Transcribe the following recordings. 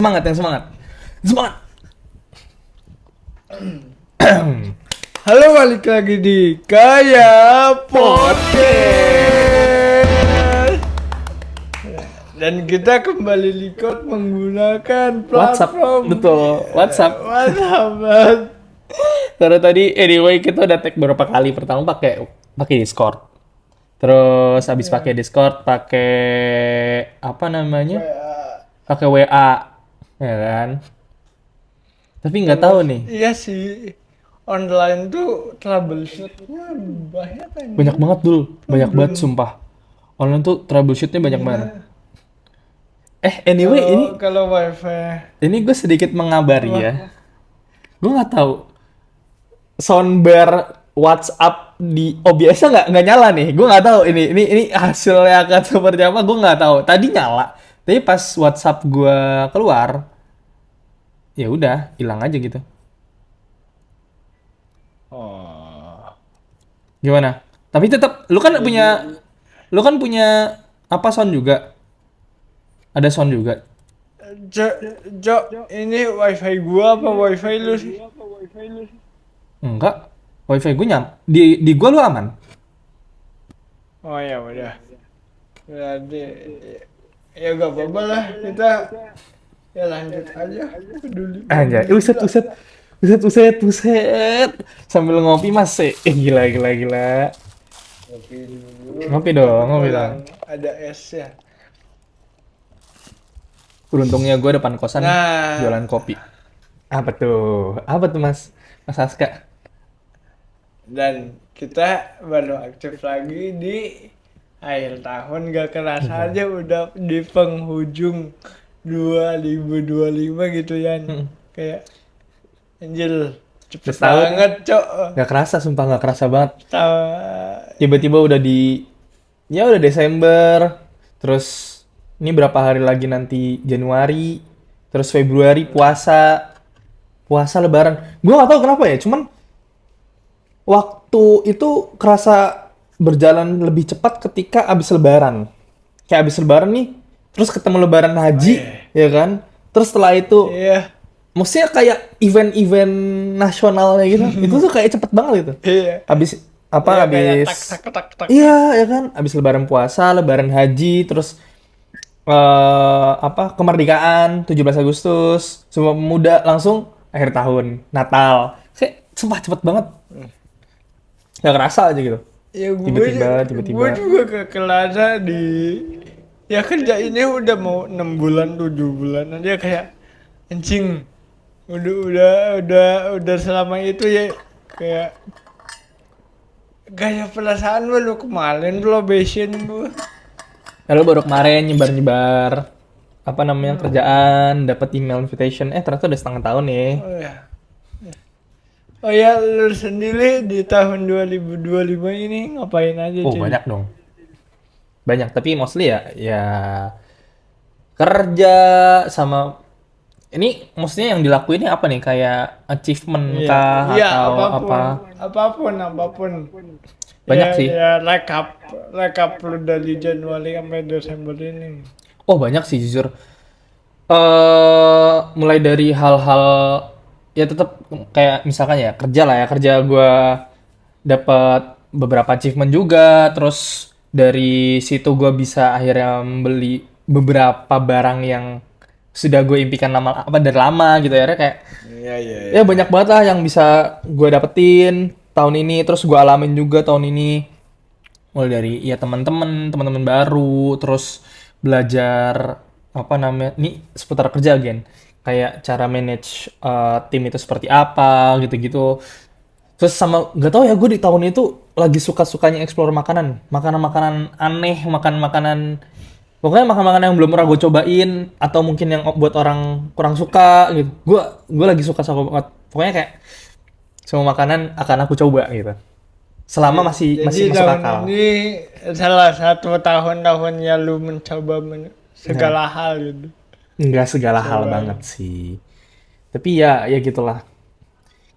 yang semangat. Semangat. Halo, balik lagi di Kaya Podcast. Dan kita kembali record menggunakan platform Betul, WhatsApp. WhatsApp. Karena tadi anyway kita udah tag beberapa kali. Pertama pakai Discord. Terus habis pakai Discord pakai apa namanya? Pakai WA. Ya kan? Tapi nggak tahu nih. Iya sih. Online tuh troubleshoot-nya banyak kan. Banyak banget dulu. Banyak banget sumpah. Online tuh troubleshoot-nya banyak banget. Anyway Kalau wifi ini gue sedikit mengabari ya. Gue nggak tahu soundbar WhatsApp di OBS nggak nyala nih. Gue nggak tahu ini hasilnya akan seperti apa. Gue nggak tahu. Tadi nyala, tapi pas WhatsApp gue keluar, ya udah hilang aja gitu. Gimana? Tapi tetap lu kan punya apa sound juga? Ada sound juga. Jo, ini wifi gua apa wifi lu sih? Enggak. WiFi gue di gue lu aman. Oh ya udah. Berarti ya gak apa-apa lah, kita ya lanjut aja. Peduli. Anjay, uset. Sambil ngopi mas, gila. Ngopi dong. Ada es ya. Beruntungnya gue depan kosan Nah. jualan kopi. Apa tuh mas Aska? Dan kita baru aktif lagi di akhir tahun, gak kerasa aja udah di penghujung 2025 gitu ya. Kayak anjir, cepet Setahun. banget cok. Gak kerasa, sumpah gak kerasa banget. Tahu. Tiba-tiba udah udah Desember. Terus ini berapa hari lagi nanti Januari. Terus Februari puasa Lebaran. Gue gak tahu kenapa ya, cuman waktu itu kerasa berjalan lebih cepat ketika abis Lebaran. Kayak abis Lebaran nih, terus ketemu Lebaran haji, ya kan? Terus setelah itu, Iya. maksudnya kayak event-event nasionalnya gitu. Itu tuh kayak cepet banget gitu. Iya. Abis Iya, kayak abis tak. iya ya kan, abis Lebaran puasa, Lebaran haji, terus kemerdekaan 17 Agustus, Sumpah Pemuda, langsung akhir tahun, Natal. Kayak sumpah cepet banget. Gak kerasa aja gitu. Ya Tiba-tiba. gue juga ke kerasa ya kerja ini udah mau 6 bulan 7 bulan aja kayak anjing. Udah selama itu ya kayak gaya perasaan lu kemarin probation gue. Lalu baru kemarin nyebar apa namanya kerjaan, dapat email invitation. Ternyata udah setengah tahun nih. Oh ya, lu sendiri di tahun 2025 ini ngapain aja Oh, cuy? banyak dong. Banyak, tapi mostly ya kerja sama ini maksudnya yang dilakuin ini apa nih? Kayak achievement kah Iya, atau apa? apapun. Banyak Ya, sih. ya rekap lu dari Januari sampai Desember ini. Oh, banyak sih jujur. Mulai dari hal-hal ya tetap kayak misalkan ya kerja gue dapat beberapa achievement juga, terus dari situ gue bisa akhirnya membeli beberapa barang yang sudah gue impikan dari lama gitu ya kayak Iya. ya banyak banget lah yang bisa gue dapetin tahun ini, terus gue alamin juga tahun ini, mulai dari ya teman-teman baru, terus belajar apa namanya nih seputar kerja kayak cara manage tim itu seperti apa gitu-gitu. Terus sama nggak tahu ya, gue di tahun itu lagi suka-sukanya explore makanan aneh, makanan pokoknya makanan yang belum pernah gue cobain atau mungkin yang buat orang kurang suka gitu. Gue lagi suka banget, pokoknya kayak semua makanan akan aku coba gitu selama masih masuk akal. Jadi ini salah satu tahun-tahunnya lu mencoba segala hal gitu. Nggak segala hal banget sih, tapi ya gitulah,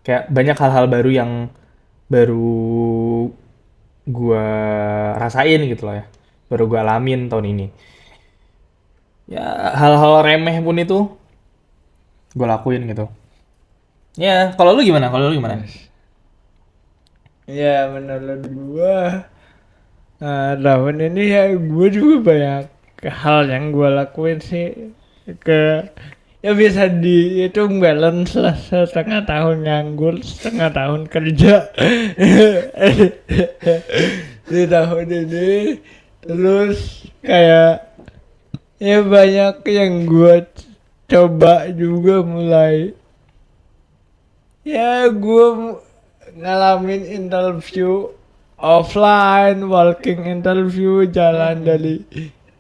kayak banyak hal-hal baru yang baru gua rasain gitu loh ya, baru gua alamin tahun ini. Ya hal-hal remeh pun itu gue lakuin gitu. Ya, kalau lu gimana? Kalau lu gimana? Ya menurut gua tahun ini ya gue juga banyak hal yang gue lakuin sih, ke ya bisa dihitung balance lah, setengah tahun nganggur setengah tahun kerja di tahun ini. Terus kayak ya banyak yang gue coba juga, mulai ya gue ngalamin interview offline, walking interview, jalan dari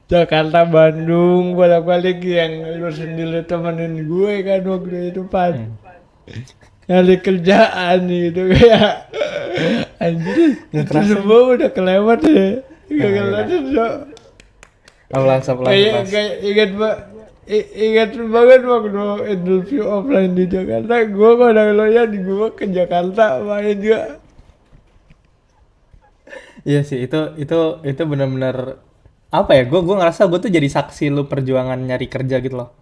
Jakarta Bandung bolak-balik, yang lu sendiri temenin gue kan waktu itu Pan. Nyari kerjaan gitu kayak anjir, Nggak itu kerasa. semua udah kelewat ya. Gak iya. kelewat so. Pelan Kayak ingat banget waktu interview offline di Jakarta, gue kadang-kadang di gue ke Jakarta main juga. Iya sih, itu benar-benar apa ya? Gue ngerasa gue tuh jadi saksi lu perjuangan nyari kerja gitu loh.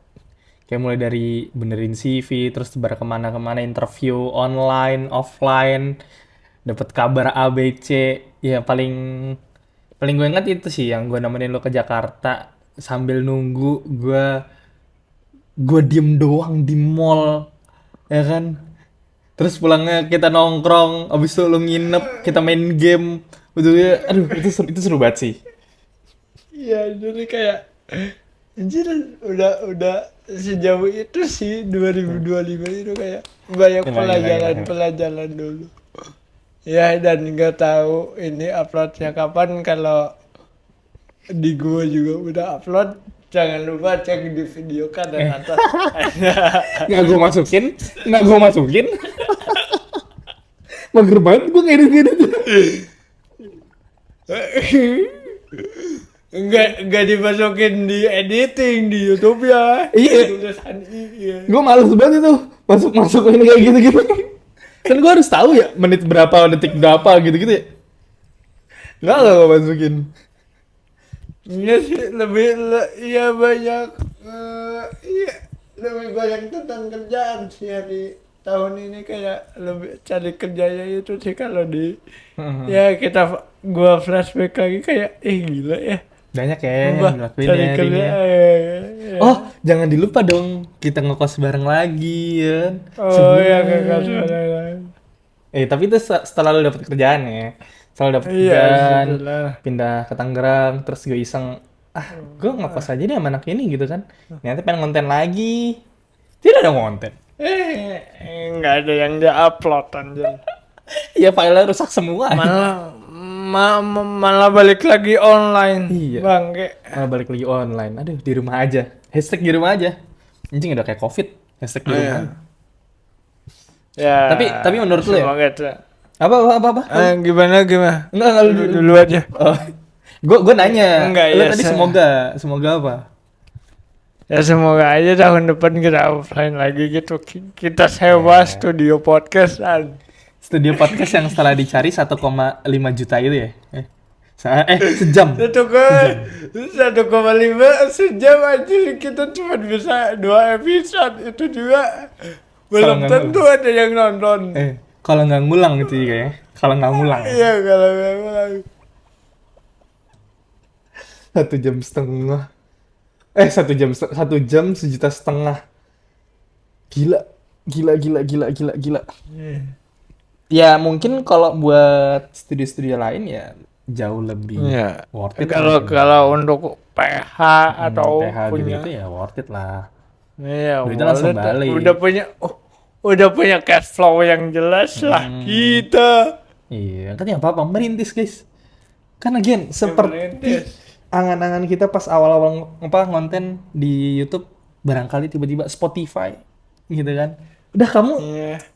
Kayak mulai dari benerin CV, terus sebar kemana-kemana, interview online, offline, dapat kabar A B C. Ya paling paling gue ingat itu sih yang gue nemenin lo ke Jakarta sambil nunggu gue diem doang di mall, ya kan? Terus pulangnya kita nongkrong, abis itu lo nginep, kita main game. Betul ya, aduh itu seru banget sih. Iya, jadi kayak anjir, udah sejauh itu sih 2025 itu kayak banyak Gila. pelajaran dulu. Ya, dan nggak tahu ini uploadnya kapan. Kalau di gua juga udah upload, jangan lupa cek di video kanan atas. Nggak gue masukin. Mager banget gue ngedit-ngedit. Enggak dimasukin di editing di YouTube ya. Iya. Tulisan iya. Gue males banget itu masukin kayak gitu-gitu. Kan gue harus tahu ya menit berapa, detik berapa gitu-gitu ya. Nggak gue masukin. Iya sih, iya banyak, iya lebih banyak tentang kerjaan sih ya di tahun ini, kayak lebih cari kerjanya itu sih. Kalau di ya gua flashback lagi kayak gila ya, Banyak ya yang mbah dilakuin cari ya hari ini kerja ya. ya. Oh, jangan dilupa dong kita ngekos bareng lagi ya. Oh ya, kakak saudara. Tapi itu setelah lu dapet kerjaan ya. Setelah dapet Iya kerjaan, setelah. pindah ke Tangerang, terus gue iseng, gue ngekos aja deh sama anak ini gitu kan. Nanti pengen konten lagi. Tidak ada konten. Nggak ada yang dia upload anjir. Ya filenya rusak semua. Malah balik lagi online. Iya. Bangke. Malah balik lagi online. Aduh, di rumah aja. Hashtag di rumah aja. Anjing udah kayak COVID. Hashtag di rumah. Ya. Tapi menurut lu ya? Semoga itu. Apa? Gimana? Enggak Dulu aja. Oh. Gue nanya. Enggak, Lu ya, tadi semoga apa? Ya semoga aja tahun depan kita offline lagi gitu. Kita sewa studio podcastan. Studio podcast yang setelah dicari 1,5 juta itu ya? Sejam. 1,5 sejam aja, kita cuma bisa 2 episode. Itu juga belum tentu ada yang nonton. Kalau nggak ngulang gitu ya kayaknya. Kalau nggak ngulang. Iya, kalau nggak ngulang. 1,5 jam. 1 jam 1,5 juta. Gila. Ya mungkin kalau buat studio-studio lain ya jauh lebih worth it. Kalau untuk PH atau PH punya gitu ya worth it lah. Iya, Duitnya langsung balik. Udah punya cash flow yang jelas lah kita. Iya, kan ya apa-apa merintis guys. Kan again seperti angan-angan kita pas awal-awal ngonten di YouTube, barangkali tiba-tiba Spotify gitu kan. Udah kamu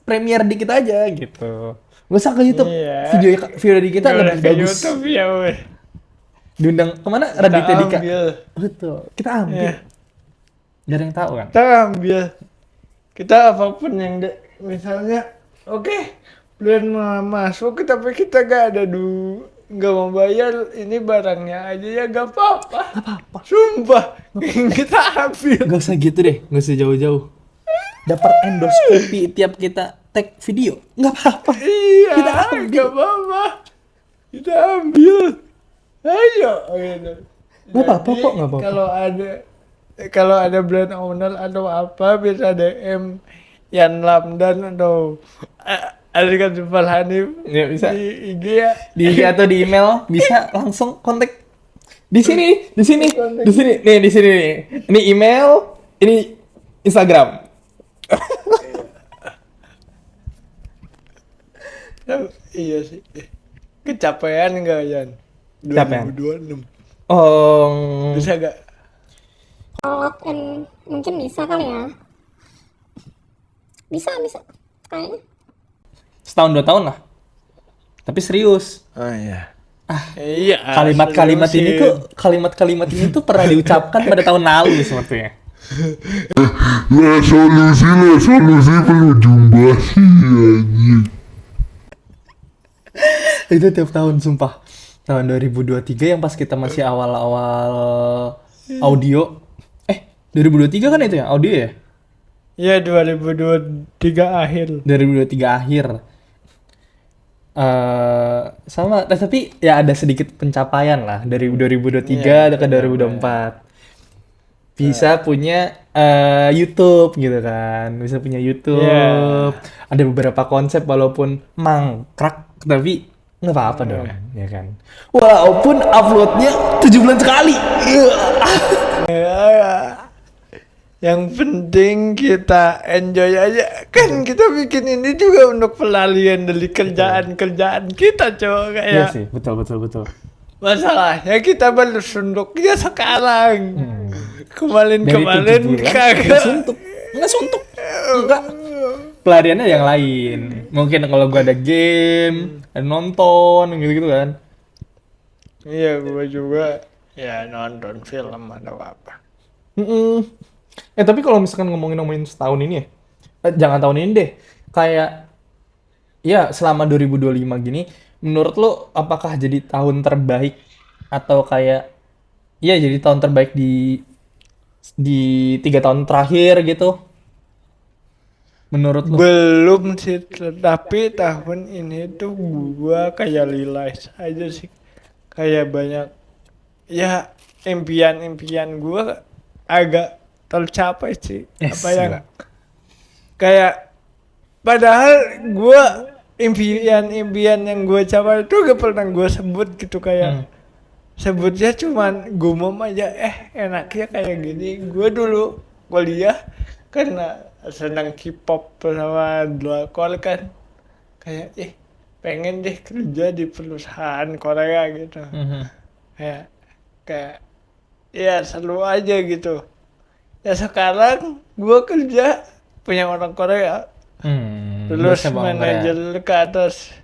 premier dikit aja gitu. Gak usah ke YouTube. Video di kita lebih bagus. YouTube ya, weh. Diundang kemana? Raditya Dika. Betul. Kita ambil. Gak ada yang tahu kan? Kita ambil. Kita apapun yang misalnya, belum masuk, tapi kita gak ada nggak mau bayar, ini barangnya aja ya gak apa-apa. Sumpah. Kita ambil. Gak usah gitu deh. Gak usah jauh-jauh. dapat endoskopi tiap kita tag video. Nggak apa-apa. Iya, Kita ambil. nggak apa-apa. Kita ambil. Ayo, gitu. Nggak apa-apa Jadi, kok, nggak apa-apa. Kalau ada brand owner atau apa bisa DM Yan Lamdan atau Arika Jupal Hanif Ya, bisa. di IG ya. Di IG atau di email bisa langsung kontak di sini, di sini, Kontak. di sini, nih di sini nih. Ini email, ini Instagram. Iya sih. Kecapean nggak Yan? Kecapean. 2026. Oh, Bisa gak? Login mungkin bisa kali ya. Bisa kayaknya. setahun 2 tahun lah. Tapi serius. Oh iya. Iya. Kalimat-kalimat ini seriusin. tuh, kalimat-kalimat ini tuh pernah diucapkan pada tahun lalu sepertinya. Solusi perlu jumlah sih anjing. Itu tiap tahun sumpah. Tahun 2023 yang pas kita masih awal-awal audio. 2023 kan itu ya, audio ya? Iya 2023 akhir. 2023 akhir. Sama, tapi ya ada sedikit pencapaian lah dari 2023 Iya, ke 2024. Bisa punya YouTube gitu kan, bisa punya YouTube. Iya. Ada beberapa konsep walaupun mangkrak, tapi nggak apa-apa dong, ya kan. Walaupun uploadnya 7 bulan sekali. Ya, yang penting kita enjoy aja. Kan kita bikin ini juga untuk pelarian dari kerjaan-kerjaan kita, cowok Iya kayak. sih, betul. Masalahnya kita baru sunduknya sekarang. Dari 7 Kemarin bulan, kagak. nggak suntuk, enggak. Pelariannya yang lain. Mungkin kalau gua ada game, ada nonton, gitu-gitu kan. Iya, gua juga ya nonton film atau apa. Tapi kalau misalkan ngomongin setahun ini ya, jangan tahun ini deh. Kayak, ya selama 2025 gini, menurut lo apakah jadi tahun terbaik atau kayak, ya jadi tahun terbaik di 3 tahun terakhir gitu? Menurut lo? Belum sih, tapi tahun ini tuh gua kayak realize aja sih. Kayak banyak, ya impian-impian gua agak tercapai sih. Yes, Apa yang gila. kayak, padahal gua impian-impian yang gua capai itu gak pernah gua sebut gitu kayak. Sebutnya cuman gumam aja, enaknya kayak gini. Gua dulu kuliah karena senang K-pop sama drakor kan, kayak pengen deh kerja di perusahaan Korea gitu. Kayak ya seru aja gitu. Ya sekarang gua kerja punya orang Korea, terus bosnya Bang Korea. manajer ke atas.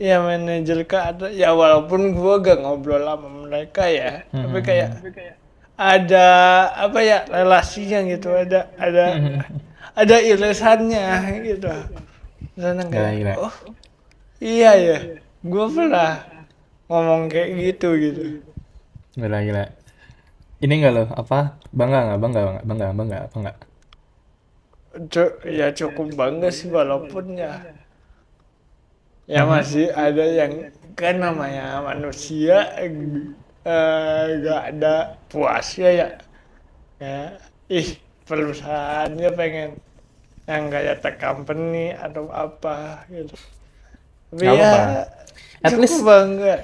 Ya manajer ke atas, ya walaupun gua gak ngobrol sama mereka ya, tapi kayak ada apa ya, relasinya gitu, ada irisannya gitu. Seneng Gila. kayak, oh iya ya, gua pernah ngomong kayak gitu. Gila. Ini enggak lo, apa? Bangga apa enggak? Ya cukup bangga sih, walaupun ya masih ada yang kan namanya manusia, gak ada puasnya ya. Perusahaannya pengen yang kayak tech company atau apa gitu. Tapi Nggak ya apa-apa. At cukup least bangga.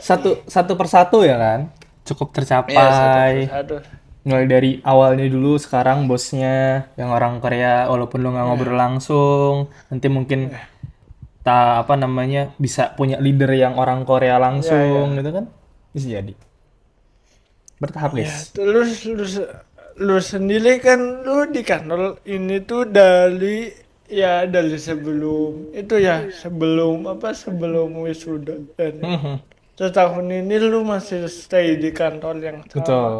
satu persatu ya kan? Cukup Iya, tercapai. satu. Mulai dari awalnya dulu, sekarang bosnya yang orang Korea, walaupun lo nggak ngobrol langsung, nanti mungkin bisa punya leader yang orang Korea langsung gitu kan, bisa jadi bertahap Ya, guys. terus lu sendiri kan lu di kantor ini tuh dari sebelum itu ya, sebelum wisuda, dan setahun ini lu masih stay di kantor yang sama. Betul.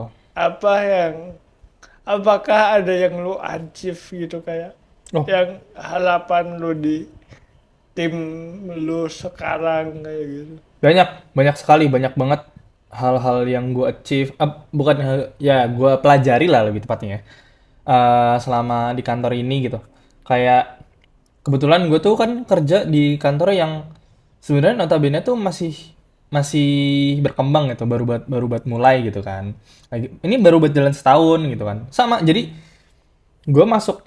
Apakah ada yang lu achieve gitu, kayak Oh. yang harapan lu di tim lu sekarang kayak gitu? Banyak sekali, banyak banget hal-hal yang gue achieve, bukan ya gue pelajari lah lebih tepatnya, selama di kantor ini gitu. Kayak kebetulan gue tuh kan kerja di kantor yang sebenarnya notabene tuh masih masih berkembang gitu, baru buat mulai gitu kan. Ini baru buat jalan setahun gitu kan. Sama, jadi gue masuk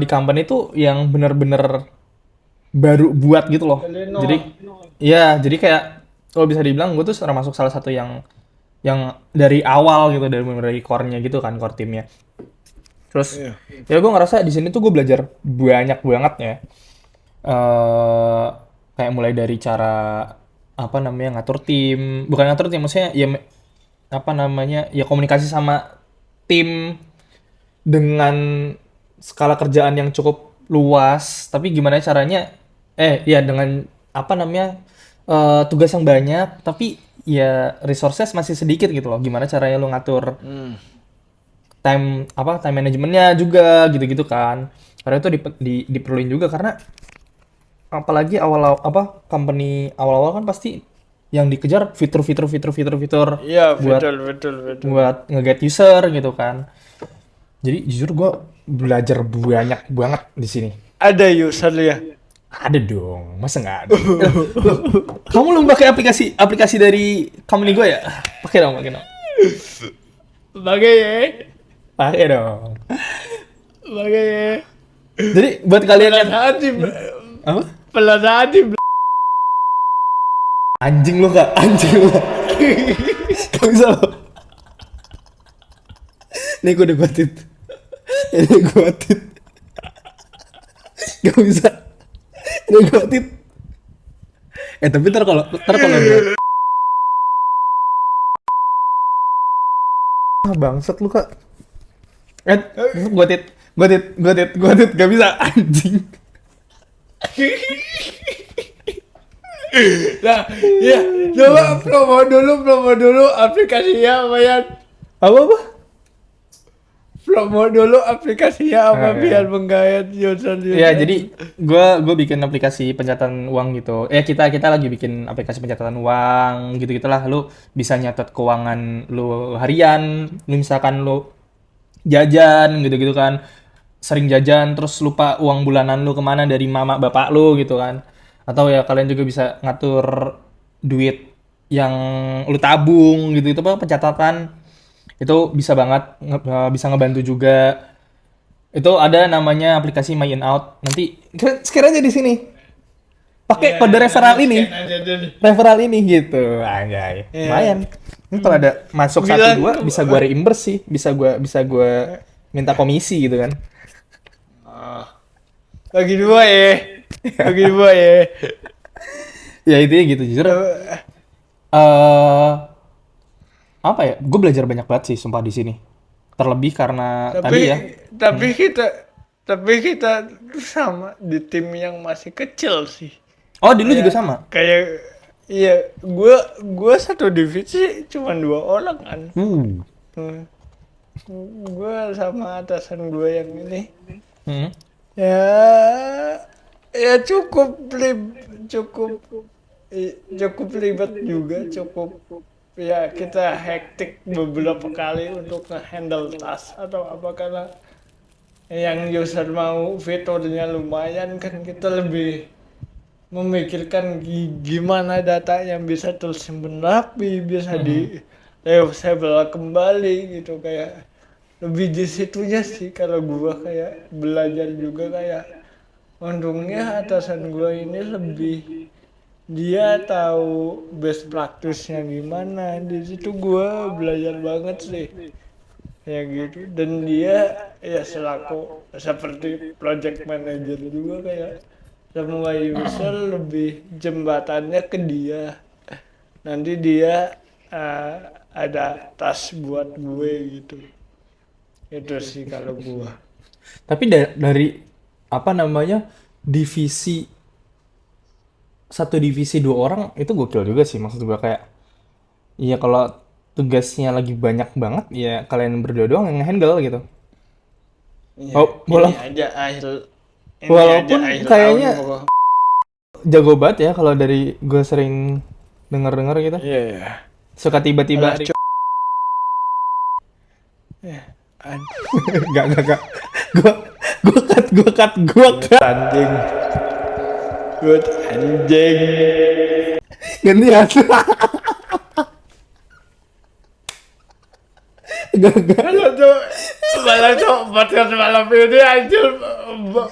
di company tuh yang bener-bener baru buat gitu loh. Eleno. Jadi ya, jadi kayak kalau bisa dibilang gue tuh termasuk salah satu yang dari awal gitu, dari core-nya gitu kan, core timnya. Terus Iya. ya gue ngerasa di sini tuh gue belajar banyak banget ya. Kayak mulai dari cara apa namanya ngatur tim, bukan ngatur tim, maksudnya ya apa namanya ya komunikasi sama tim dengan skala kerjaan yang cukup luas, tapi gimana caranya ya dengan apa namanya tugas yang banyak, tapi ya resources masih sedikit gitu loh. Gimana caranya lu ngatur time manajemennya juga gitu-gitu kan. Karena itu diperluin juga karena apalagi awal apa company awal-awal kan pasti yang dikejar fitur Iya, buat betul. buat nge-get user gitu kan. Jadi jujur gue belajar banyak banget di sini. Ada user ya. Ada dong, masa nggak ada? Loh, kamu belum pakai aplikasi dari company gue ya? Pakai dong. Bagai ya. Pakai dong. Bagai ya. Jadi buat kalian yang Hati. apa? Pelan hati. Anjing lu kak, anjing lu. Gak bisa lo. Nih gue udah guatit. Ini guatit. Gak bisa. Ini guatit. Tapi ntar kalau gue bangsat lu kak. Guatit. Gak bisa anjing. Nah, ya, coba promo dulu aplikasinya apa ya? Apa? Promo dulu aplikasinya apa Oke. biar menggayat user. Ya, jadi gue bikin aplikasi pencatatan uang gitu. Kita lagi bikin aplikasi pencatatan uang gitu-gitulah. Lu bisa nyatet keuangan lu harian, lu misalkan lu jajan gitu-gitu kan. Sering jajan terus lupa uang bulanan lu kemana dari mama bapak lu gitu kan. Atau ya kalian juga bisa ngatur duit yang lu tabung gitu, itu pencatatan. Itu bisa banget bisa ngebantu juga. Itu ada namanya aplikasi My In Out. Nanti sekira aja di sini. Pakai kode referral ini. Referral ini gitu. Anjay. Iya. Lumayan. Ini kalau ada masuk Bilang 1-2 bisa gua reimburse sih. Bisa gua minta komisi gitu kan. Bagi dua ya. Ya itu gitu jujur. Apa ya? Gue belajar banyak banget sih sumpah di sini. Terlebih karena tadi ya. Tapi kita sama di tim yang masih kecil sih. Oh, di lu juga sama. Kayak iya, gua satu divisi cuma 2 orang kan. Hmm. Gua sama atasan gua yang ini. Hmm. Ya cukup ribet juga, ya kita hektik beberapa kali untuk nge-handle task atau apa, karena yang user mau fiturnya lumayan kan, kita lebih memikirkan gimana data yang bisa tersimpan rapi, bisa di reusable kembali gitu. Kayak lebih di situnya sih kalau gua kayak belajar juga. Kayak untungnya atasan gua ini lebih, dia tahu best practice-nya gimana. Di situ gua belajar banget sih ya gitu. Dan dia ya selaku seperti project manager juga, kayak semua user lebih jembatannya ke dia, nanti dia ada task buat gue gitu. Itu sih kalau gua. Tapi dari apa namanya satu divisi 2 orang itu gokil juga sih, maksud gua kayak iya kalau tugasnya lagi banyak banget ya kalian berdua doang yang handle gitu. Ya, Oh, ini aja akhir walaupun kayaknya tahun pokok. jago banget ya kalau dari gue sering denger gitu. Iya. Suka tiba-tiba Alah, Ya, Gak. Gua cut. Anjing. Good anjing. Gantian. Gak. Kalau tuh malah tuh podcast malam ini anjir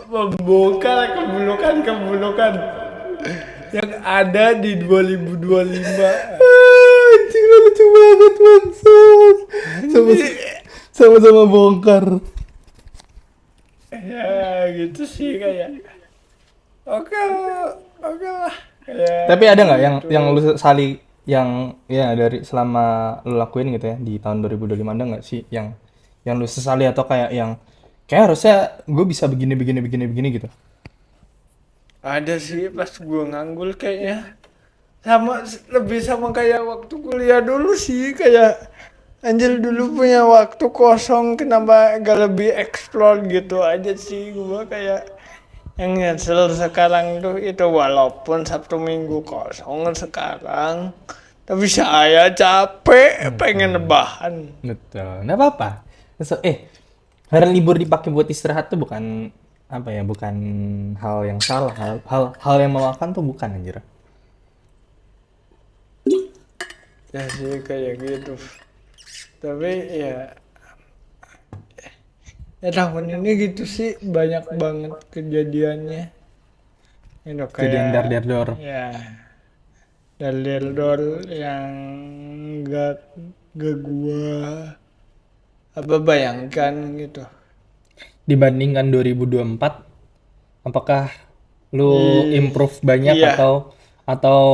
membongkar keburukan yang ada di 2025. Anjing lu lucu banget bangsat. Sama-sama bongkar. Ya gitu sih kayak. Oke lah. Kayak Tapi ada nggak gitu. yang lu sesali yang ya dari selama lu lakuin gitu ya di tahun 2025 ada nggak sih yang lu sesali atau kayak yang kayak harusnya gue bisa begini gitu. Ada sih pas gue nganggul kayaknya lebih sama kayak waktu kuliah dulu sih kayak anjir dulu punya waktu kosong kenapa gak lebih explore gitu aja sih gue kayak yang nyesel sekarang tuh itu walaupun Sabtu Minggu kosong sekarang tapi saya capek pengen rebahan. Betul. Nggak apa-apa. Hari libur dipakai buat istirahat tuh bukan apa ya, bukan hal yang salah, hal yang memakan tuh bukan anjir. Ya sih kayak gitu tapi ya tahun ini gitu sih banyak banget kejadiannya itu Kejadian kayak dar-dar-dor. ya dalil yang gak gua apa bayangkan gitu. Dibandingkan 2024, apakah lu improve banyak Iya. atau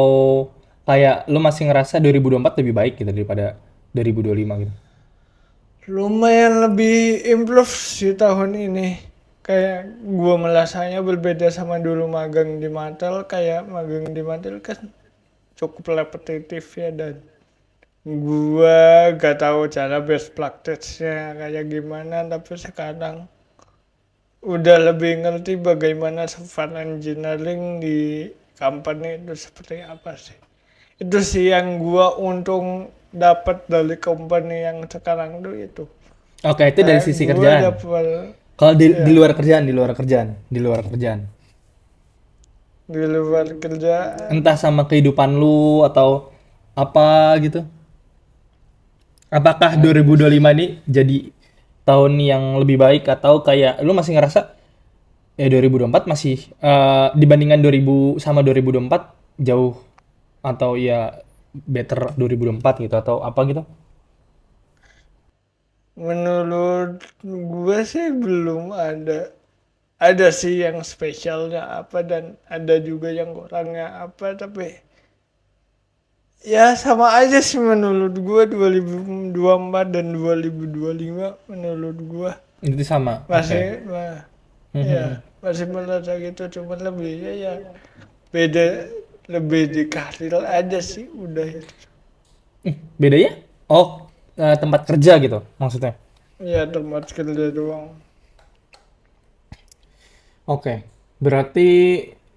kayak lu masih ngerasa 2024 lebih baik gitu daripada 2025 gitu? Lumayan lebih improve sih tahun ini. Kayak gua merasanya berbeda sama dulu magang di Matel. Kayak magang di Matel kan cukup repetitif ya dan gua gak tahu cara best practice-nya kayak gimana tapi sekarang udah lebih ngerti bagaimana software engineering di company itu seperti apa sih. Itu sih yang gua untung dapat dari company yang sekarang tuh itu. Oke, itu dari sisi Gua kerjaan. dapet Kalau di luar kerjaan, di luar kerjaan. di luar kerja Entah sama kehidupan lu atau apa gitu. Apakah 2025 ini jadi tahun yang lebih baik atau kayak lu masih ngerasa ya 2024 masih dibandingkan 2000 sama 2024 jauh atau ya better 2024 gitu atau apa gitu? menurut gue sih belum ada sih yang spesialnya apa dan ada juga yang kurangnya apa tapi ya sama aja sih menurut gue 2024 dan 2025 menurut gue Itu sama. masih Oke. ya masih merasa gitu cuman lebih ya beda lebih di karir aja sih udah itu. Bedanya? Oh, tempat kerja gitu maksudnya. Ya tempat kerja doang. Oke. Berarti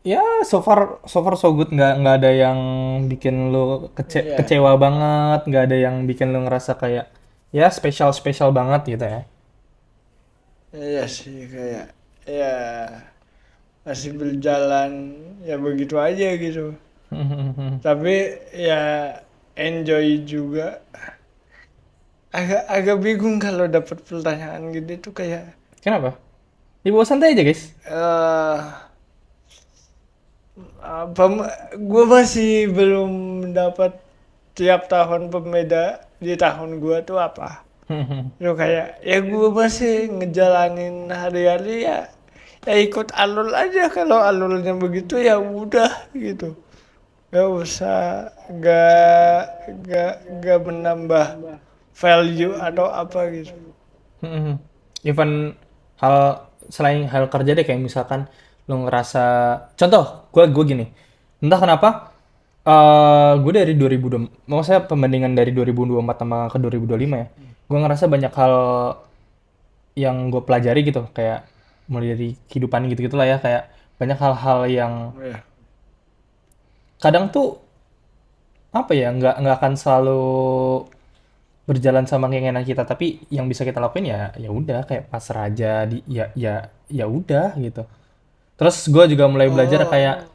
ya so far so good, nggak ada yang bikin lu Iya. kecewa banget, nggak ada yang bikin lu ngerasa kayak ya spesial banget gitu ya. Iya sih kayak ya masih berjalan ya begitu aja gitu. Tapi ya enjoy juga. Agak bingung kalau dapat pertanyaan gitu tuh kayak Kenapa? Dibawa santai aja guys. eh apa gue masih belum dapat tiap tahun pembeda di tahun gue tuh apa. Itu kayak ya gue masih ngejalanin hari-hari ya ikut alur aja kalau alurnya begitu ya udah gitu. Gak usah gak menambah value atau apa gitu. Even selain hal kerja deh kayak misalkan lu ngerasa contoh gue gini, entah kenapa gue dari 2020 maksudnya pembandingan dari 2024 sama ke 2025 ya, gue ngerasa banyak hal yang gue pelajari gitu kayak mulai dari kehidupan gitu gitulah ya, kayak banyak hal-hal yang Ya. kadang tuh apa ya nggak akan selalu berjalan sama keinginan kita, tapi yang bisa kita lakuin ya udah kayak pasrah aja ya udah gitu. Terus gue juga mulai belajar kayak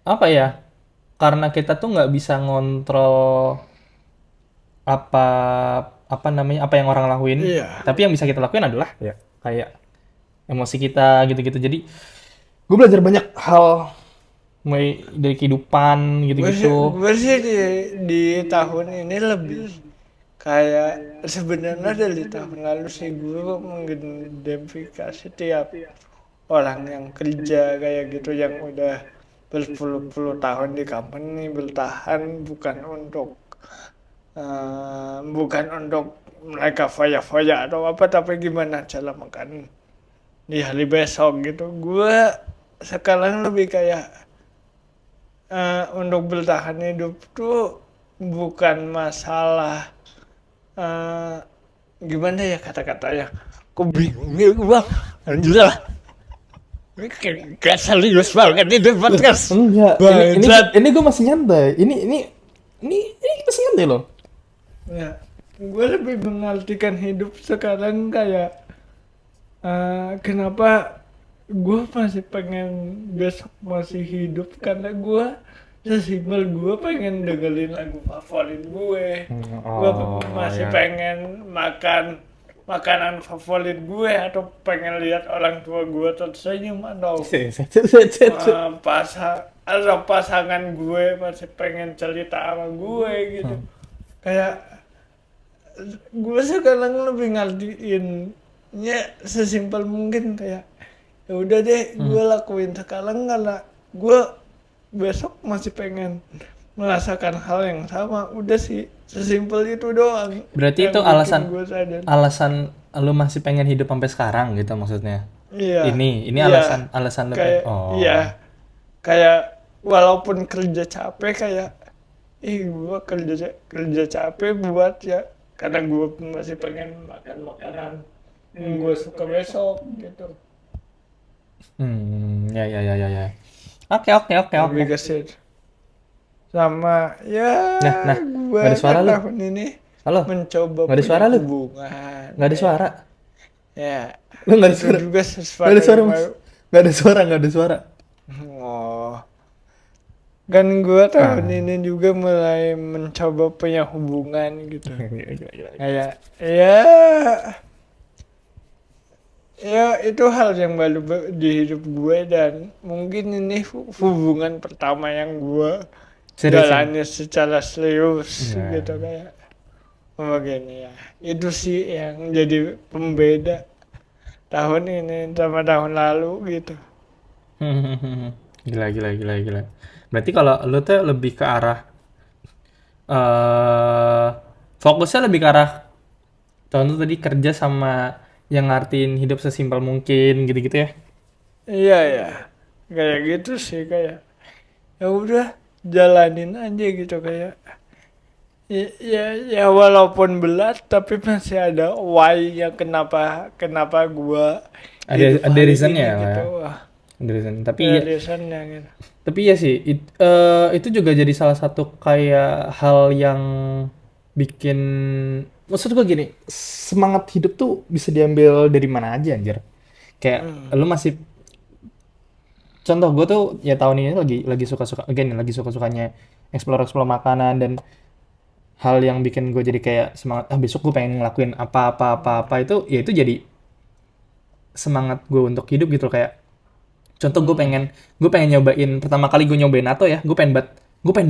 apa ya, karena kita tuh nggak bisa ngontrol apa apa namanya apa yang orang lakuin, Iya. tapi yang bisa kita lakuin adalah ya kayak emosi kita gitu-gitu. Jadi gue belajar banyak hal mulai dari kehidupan gitu-gitu. Gue sih di tahun ini lebih kayak sebenarnya dari tahun lalu sih gue mengidentifikasi tiap orang yang kerja kayak gitu yang udah berpuluh-puluh tahun di company bertahan bukan untuk mereka foya-foya atau apa, tapi gimana cara makan di hari besok gitu. Gue sekarang lebih kayak untuk bertahan hidup tuh bukan masalah gimana ya kata-katanya. Kok bingung ya bang? Anjir lah. Ini kayak serius banget ini podcast. Enggak, Bangsat. ini gue masih nyantai. Ini masih nyantai loh. Ya, gue lebih mengartikan hidup sekarang kayak kenapa gue masih pengen besok masih hidup, karena gue sesimpel gue pengen dengerin lagu favorit gue. Gue masih pengen makan makanan favorit gue, atau pengen lihat orang tua gue tersenyum, atau pasangan gue masih pengen cerita sama gue gitu. Kayak gue sekarang lebih ngertiinnya sesimpel mungkin kayak ya udah deh gue lakuin sekarang karena gue besok masih pengen merasakan hal yang sama. Udah sih sesimpel itu doang. Berarti yang itu bikin gue sadar. alasan lu masih pengen hidup sampai sekarang gitu maksudnya. Iya. Ini Iya. alasan lu. Kayak iya. Kayak walaupun kerja capek kayak gue kerja capek buat ya karena gue masih pengen makan makanan yang gue suka besok gitu. Ya. Oke. Lebih ke situ. Sama ya Nah, gue nggak ada suara lu. tahun ini Halo, mencoba nggak ada suara lu. hubungan. nggak ada suara. Ya. Lu nggak ada Itu suara. juga Nggak sesuatu ada suara yang mas. baru. Nggak ada suara. Oh. Kan gue tahun ini juga mulai mencoba punya hubungan gitu. Kayak ya itu hal yang baru di hidup gue, dan mungkin ini hubungan pertama yang gue Serius ya? jalani secara serius Nah. gitu kayak begini ya. Itu sih yang jadi pembeda tahun ini sama tahun lalu gitu. Gila. Berarti kalau lu tuh lebih ke arah fokusnya lebih ke arah contoh tadi kerja sama yang ngartiin hidup sesimpel mungkin gitu-gitu ya. Iya ya, kayak gitu sih, kayak ya udah jalanin aja gitu kayak ya walaupun berat tapi masih ada why-nya kenapa gua hidup Ada hari reasonnya ini lah gitu. ya. Wah, Ada reason. Tapi ada ya, reasonnya gitu. tapi ya sih itu juga jadi salah satu kayak hal yang bikin maksud gue gini, semangat hidup tuh bisa diambil dari mana aja anjir. Kayak lu masih contoh gue tuh ya tahun ini lagi suka-sukanya explore makanan, dan hal yang bikin gue jadi kayak semangat besok gue pengen ngelakuin apa itu ya itu jadi semangat gue untuk hidup gitu loh. Kayak contoh gue pengen nyobain pertama kali gue nyobain natto ya, gue pengen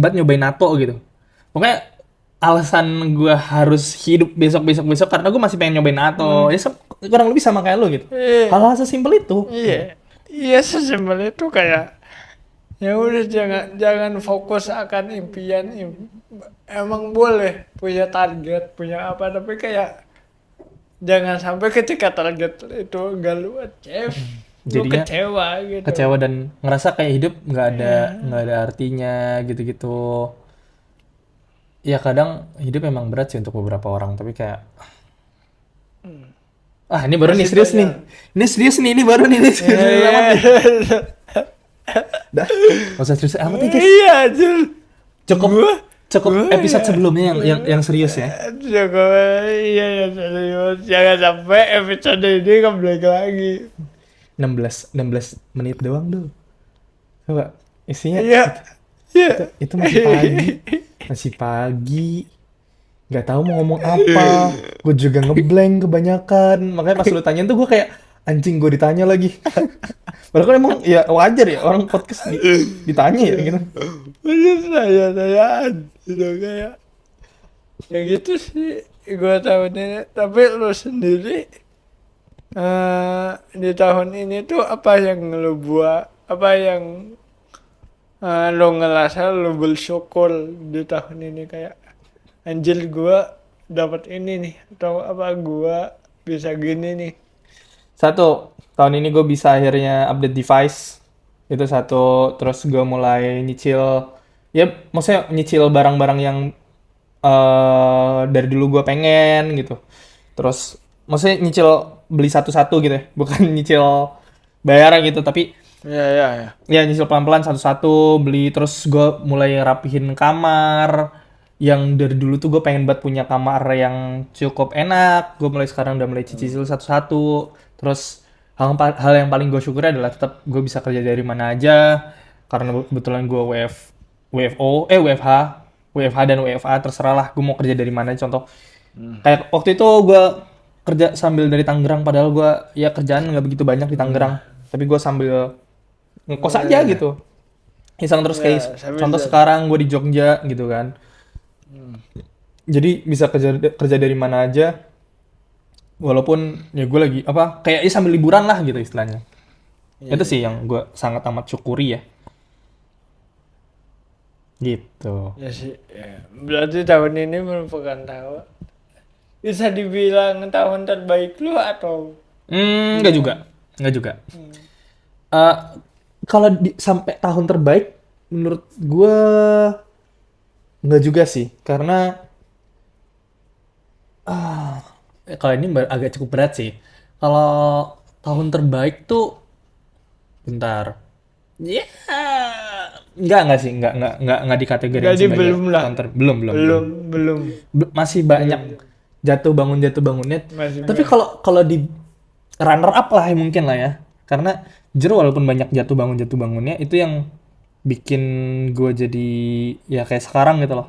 banget nyobain natto gitu. Pokoknya alasan gue harus hidup besok karena gue masih pengen nyobain natto. Ya kurang lebih sama kayak lo gitu. Iya. Hal-hal sesimpel itu. Iya sesimpel itu kayak ya udah jangan fokus akan impian. Emang boleh punya target, punya apa, tapi kayak jangan sampai ketika target itu gak lu achieve, lu Jadinya kecewa gitu. Kecewa dan ngerasa kayak hidup nggak ada artinya gitu-gitu. Ya kadang hidup emang berat sih untuk beberapa orang, tapi kayak ini baru nih Masih serius nih. banyak. Ini serius nih, ini baru nih. Ini serius Iya, amat nih. Dah, nggak usah serius amat nih guys. iya anjir. Cukup Gua- cukup episode sebelumnya yang serius ya. Cukup, iya ya serius. Jangan sampai episode ini ngeblank lagi. 16 menit doang tuh. Coba isinya Iya, iya. itu masih pagi. Nggak tahu mau ngomong apa. Gue juga ngeblank kebanyakan. Makanya pas lu tanyain tuh gue kayak anjing, gue ditanya lagi. Padahal kan emang ya wajar ya orang podcast ditanya ya gitu. Bener tanya-tanyaan gitu kayak ya gitu sih gue tahun ini. Tapi lu sendiri di tahun ini tuh apa yang lu buat, apa yang lu ngerasa lu bersyukur di tahun ini, kayak anjir gue dapat ini nih, atau apa gue bisa gini nih. Satu, tahun ini gue bisa akhirnya update device. Itu satu. Terus gue mulai nyicil. Ya, maksudnya nyicil barang-barang yang dari dulu gue pengen gitu. Terus, maksudnya nyicil beli satu-satu gitu ya. Bukan nyicil bayaran gitu. Tapi, Ya. ya nyicil pelan-pelan satu-satu. Beli. Terus gue mulai rapihin kamar. Yang dari dulu tuh gue pengen banget punya kamar yang cukup enak. Gue mulai sekarang udah mulai cicil satu-satu. Terus hal yang paling gue syukuri adalah tetap gue bisa kerja dari mana aja. Karena kebetulan gue WFH dan WFA terserah lah. Gue mau kerja dari mana. Contoh kayak waktu itu gue kerja sambil dari Tangerang. Padahal gue ya kerjaan nggak begitu banyak di Tangerang. Tapi gue sambil ngekos aja gitu. Iseng terus kayak contoh sekarang gue di Jogja gitu kan. Jadi bisa kerja dari mana aja, walaupun ya gue lagi kayak sambil liburan lah gitu istilahnya. Itu sih yang gue sangat amat syukuri ya. Gitu. Ya sih, ya. Berarti tahun ini merupakan tahun, bisa dibilang tahun terbaik lu atau? Enggak juga. Eh, Kalau sampai tahun terbaik, menurut gue enggak juga sih, karena kalau ini agak cukup berat sih. Kalau tahun terbaik tuh, bentar. Ya, enggak sih, enggak dikategorikan Jadi sebagai belum lah. belum. Masih banyak jatuh bangunnya. Masih Tapi kalau di runner up lah ya mungkin lah ya. Karena jujur walaupun banyak jatuh bangunnya itu yang bikin gue jadi ya kayak sekarang gitu loh.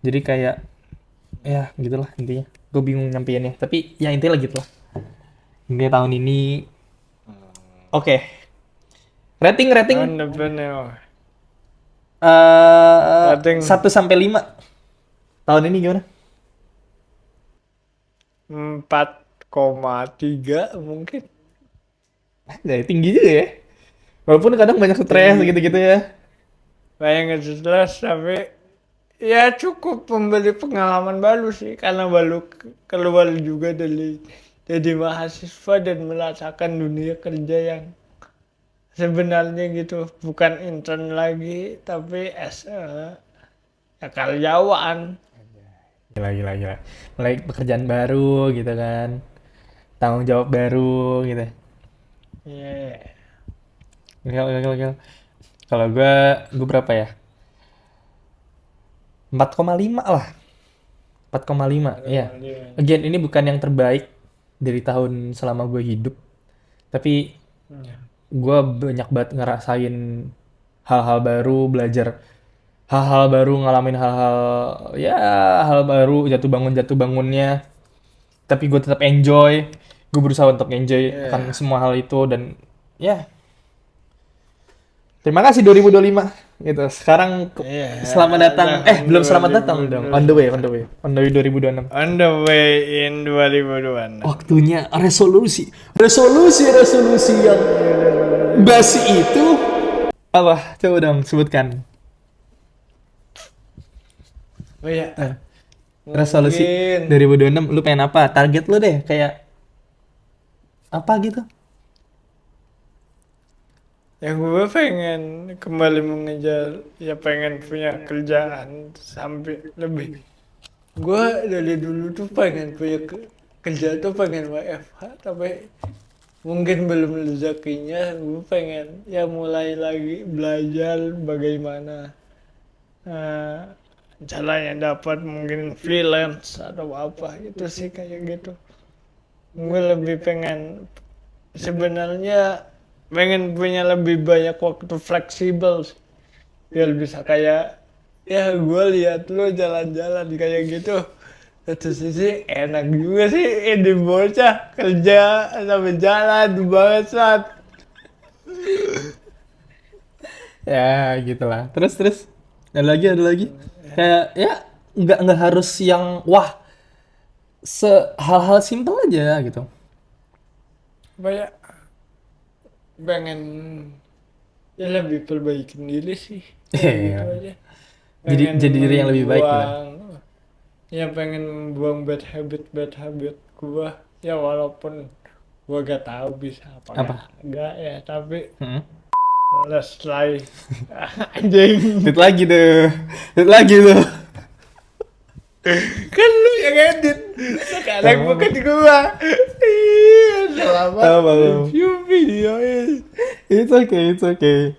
Jadi kayak ya gitulah intinya. Gue bingung nyampeinnya. Tapi ya intinya gitu lah. Intinya tahun ini oke. Rating tahun depannya. Rating 1 sampai 5. Tahun ini gimana? 4,3 mungkin. Jadi tinggi juga ya. Walaupun kadang banyak stres gitu-gitu ya. Banyak jelas, tapi ya cukup memberi pengalaman baru sih, karena baru keluar juga dari jadi mahasiswa dan merasakan dunia kerja yang sebenarnya gitu, bukan intern lagi tapi ya karyawan. Gila. Mulai pekerjaan baru gitu kan. Tanggung jawab baru gitu. Iya. Gila. Kalau gue berapa ya? 4,5 lah. 4,5, iya. Again, ini bukan yang terbaik dari tahun selama gue hidup. Tapi gue banyak banget ngerasain hal-hal baru, belajar hal-hal baru, ngalamin hal baru, jatuh bangunnya. Tapi gue tetap enjoy. Gue berusaha untuk enjoy akan semua hal itu dan ya. Terima kasih 2025 gitu. Sekarang selamat datang. Belum selamat datang dong. On the way 2026. On the way in 2026. Waktunya resolusi yang basi itu apa? Coba dong sebutkan. Oh iya. Resolusi 2026 lu pengen apa? Target lu deh kayak apa gitu? Yang gue pengen kembali mengejar, ya pengen punya kerjaan sampai lebih. Gue dari dulu tuh pengen punya kerja tuh pengen WFH, tapi mungkin belum rezekinya. Gue pengen ya mulai lagi belajar bagaimana jalan yang dapat mungkin freelance atau apa gitu sih kayak gitu. Gue lebih pengen sebenarnya pengen punya lebih banyak waktu fleksibel sih. Biar bisa kayak ya gue lihat lu jalan-jalan kayak gitu. Satu sisi enak juga sih ini bocah kerja sambil jalan banget saat. Ya gitulah. Terus ada lagi kayak ya nggak harus yang wah, hal-hal simpel aja gitu. Banyak pengen ya lebih perbaikin diri sih. Kayak gitu Iya. aja. Jadi diri yang lebih baik gitu. membuang- Ya pengen buang bad habit gua. Ya walaupun gua gak tahu bisa Apa? enggak ya, tapi Hmm. let's try. Anjing. Lihat lagi tuh. Kan lu yang edit. Sekarang Oh. bukan gua. Iya, selamat Apa lu? review video ini. It's okay.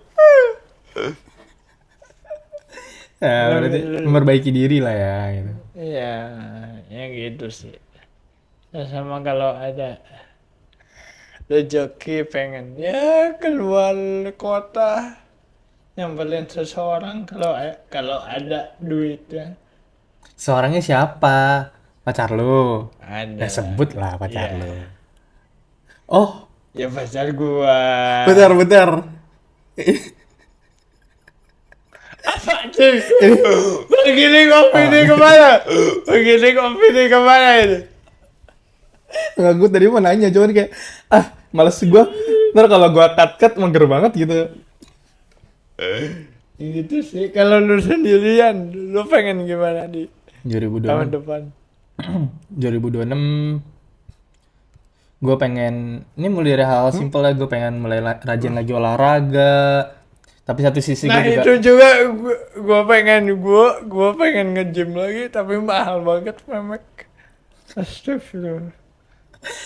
Ya, berarti memperbaiki diri lah ya gitu. Iya, ya gitu sih. Ya, sama kalau ada rezeki pengen ya keluar kota nyamperin seseorang kalau ada duitnya. Seorangnya siapa? Pacar lu? Ada. Ya sebut lah pacar Iya. lu. Oh, Ya pacar gua. bentar. Apa sih? Begini kopi ini kemana? Begini kopi ini kemana ini? Nggak, gue tadi mau nanya, cuman kayak males gue. Ntar kalau gue cut mager banget gitu. Gitu sih. Kalau lu sendirian, lu pengen gimana di tahun 2026 depan? 2026 gue pengen, ini mulai dari hal simpel ya, gue pengen mulai rajin lagi olahraga. Tapi satu sisi Nah gue juga itu juga gua pengen nge-gym lagi tapi mahal banget memek. Astagfirullah.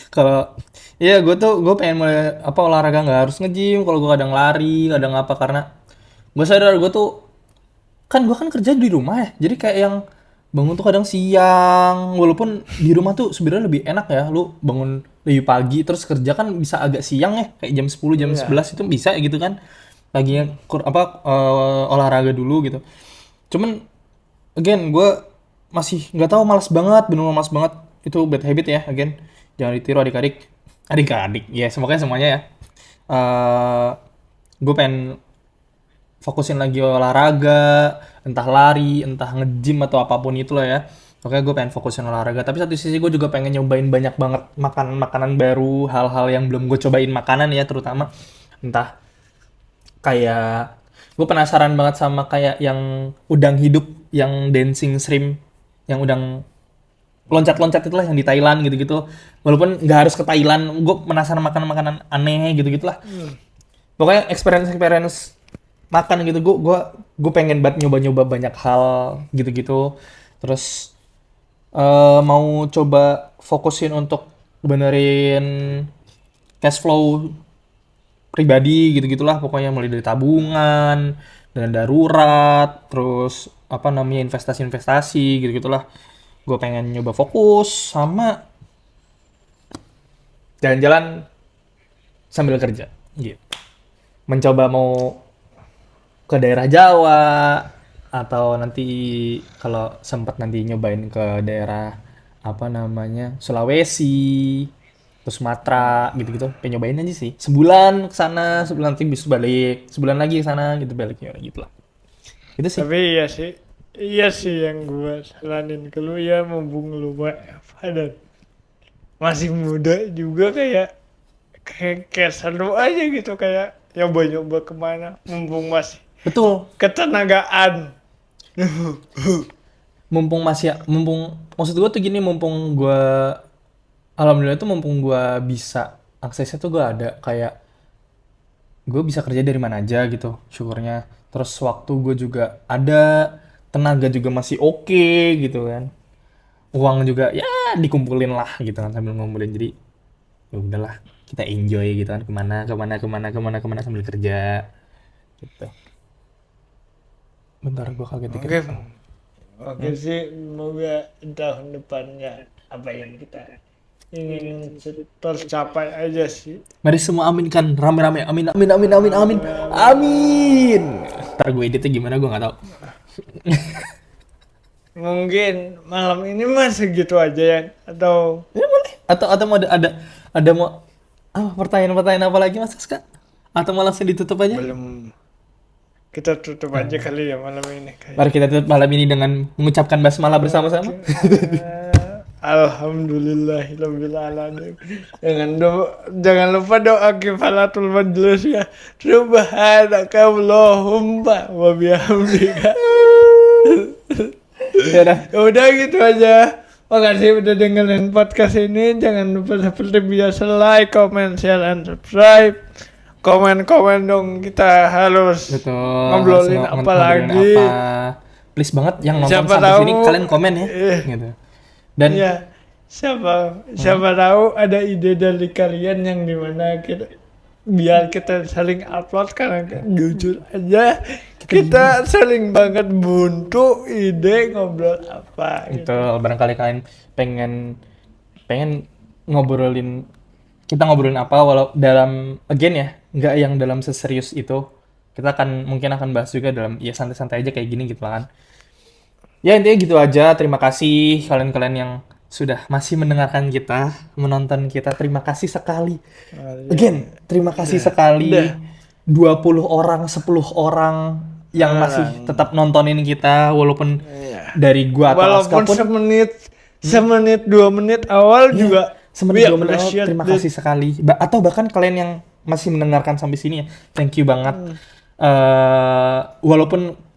kalau iya gue pengen mulai olahraga, nggak harus nge-gym. Kalau gue kadang lari, kadang apa, karena gue sadar gue tuh kan kerja di rumah ya, jadi kayak yang bangun tuh kadang siang, walaupun di rumah tuh sebenarnya lebih enak ya, lu bangun lebih pagi terus kerja kan bisa agak siang ya, kayak jam 10 jam 11 itu bisa gitu kan, paginya olahraga dulu gitu. Cuman again gue masih nggak tahu, malas banget, bener malas banget. Itu bad habit ya, again jangan ditiru adik-adik ya, semuanya ya. Gue pengen fokusin lagi olahraga, entah lari, entah nge-gym atau apapun itulah ya. Oke, gue pengen fokusin olahraga, tapi satu sisi gue juga pengen nyobain banyak banget makanan baru, hal-hal yang belum gue cobain makanan ya, terutama entah kayak gue penasaran banget sama kayak yang udang hidup, yang dancing shrimp, yang udang loncat-loncat itulah yang di Thailand gitu-gitu. Walaupun nggak harus ke Thailand, gue penasaran makanan-makanan aneh gitu-gitulah. Pokoknya experience makan gitu, gue pengen banget nyoba-nyoba banyak hal gitu-gitu. Terus mau coba fokusin untuk benerin cash flow pribadi gitu-gitulah, pokoknya mulai dari tabungan, dana darurat, terus investasi gitu-gitulah. Gue pengen nyoba fokus sama jalan-jalan sambil kerja gitu. Mencoba mau ke daerah Jawa, atau nanti kalau sempat nanti nyobain ke daerah Sulawesi, terus Sumatera gitu-gitu. Pengen nyobain aja sih. Sebulan ke sana, sebulan nanti bisa balik, sebulan lagi ke sana gitu, baliknya gitu lah. Itu sih. Tapi iya sih yang gua saranin ke lu ya, mumpung lu dan masih muda juga kayak seru aja gitu, kayak nyoba-nyoba kemana mumpung masih Betul. ketenagaan. Mumpung maksud gue tuh gini, alhamdulillah tuh mumpung gue bisa aksesnya tuh, gue ada kayak gue bisa kerja dari mana aja gitu, syukurnya. Terus waktu gue juga ada, tenaga juga masih oke gitu kan, uang juga ya dikumpulin lah gitu kan, sambil ngumpulin. Jadi ya udahlah, kita enjoy gitu kan, kemana sambil kerja gitu. Bentar, gue kaget dikit. Oke, Oke sih, semoga tahun depannya apa yang kita ingin tercapai aja sih. Mari semua aminkan rame-rame. Amin amin amin amin amin. Amin. Ntar gue editnya gimana gue nggak tahu. Mungkin malam ini mah segitu aja ya, atau Ya boleh. Atau mau ada mau pertanyaan-pertanyaan apa lagi Mas Kak? Atau mau langsung ditutup aja? belum, kita tutup aja kali ya malam ini kayak. Mari kita tutup malam ini dengan mengucapkan basmalah bersama-sama. Alhamdulillahirabbil alamin. Jangan lupa doa kifalatul majlis ya. Subhanaka Allahumma wa bihamdika. Ya udah. Ya udah gitu aja. Makasih udah dengerin podcast ini. Jangan lupa seperti biasa like, comment, share, and subscribe. Komen-komen dong, kita harus Betul. ngobrolin Harus apa ngobrolin lagi. apa. Please banget yang nonton Siapa sampai tahu, sini kalian komen ya. Gitu. Dan Iya, siapa tahu ada ide dari kalian yang dimana kita biar kita saling upload, karena jujur aja kita sering banget buntu ide ngobrol apa itu gitu. barangkali kalian pengen kita ngobrolin apa walau dalam again ya, nggak yang dalam seserius itu. Kita mungkin akan bahas juga dalam ya santai-santai aja kayak gini gitu lah kan. Ya intinya gitu aja. Terima kasih kalian-kalian yang sudah masih mendengarkan kita, menonton kita. Terima kasih sekali. Again, terima kasih sekali. Udah. 20 orang, 10 orang yang masih tetap nontonin kita walaupun Iya. dari gua atau Aska Walaupun pun semenit 2 menit awal juga semenit we 2 menit awal, appreciate terima it. kasih sekali. Atau bahkan kalian yang masih mendengarkan sampai sini ya, thank you banget. Walaupun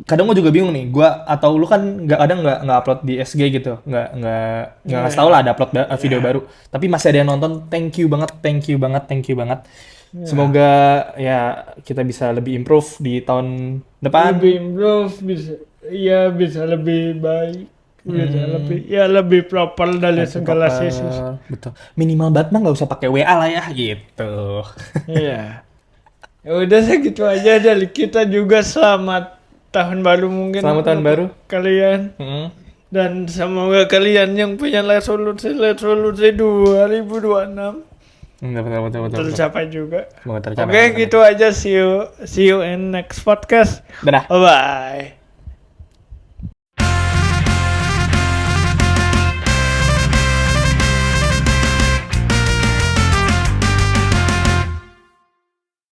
kadang gue juga bingung nih, gue atau lu kan nggak upload di SG gitu, nggak ngasih tau lah ada upload video baru, tapi masih ada yang nonton. Thank you banget. Semoga ya kita bisa lebih improve di tahun depan. Lebih improve, bisa lebih baik, bisa lebih proper dari segala sisi. Betul. Minimal banget mah nggak usah pakai WA lah ya gitu. Iya. Ya udah segitu aja dari kita juga. Selamat tahun baru mungkin. Selamat tahun untuk baru. kalian. Dan semoga kalian yang punya resolusi 2026 Betul. tercapai juga. Semoga tercapai. Oke, gitu aja. See you in next podcast. Dadah. Bye.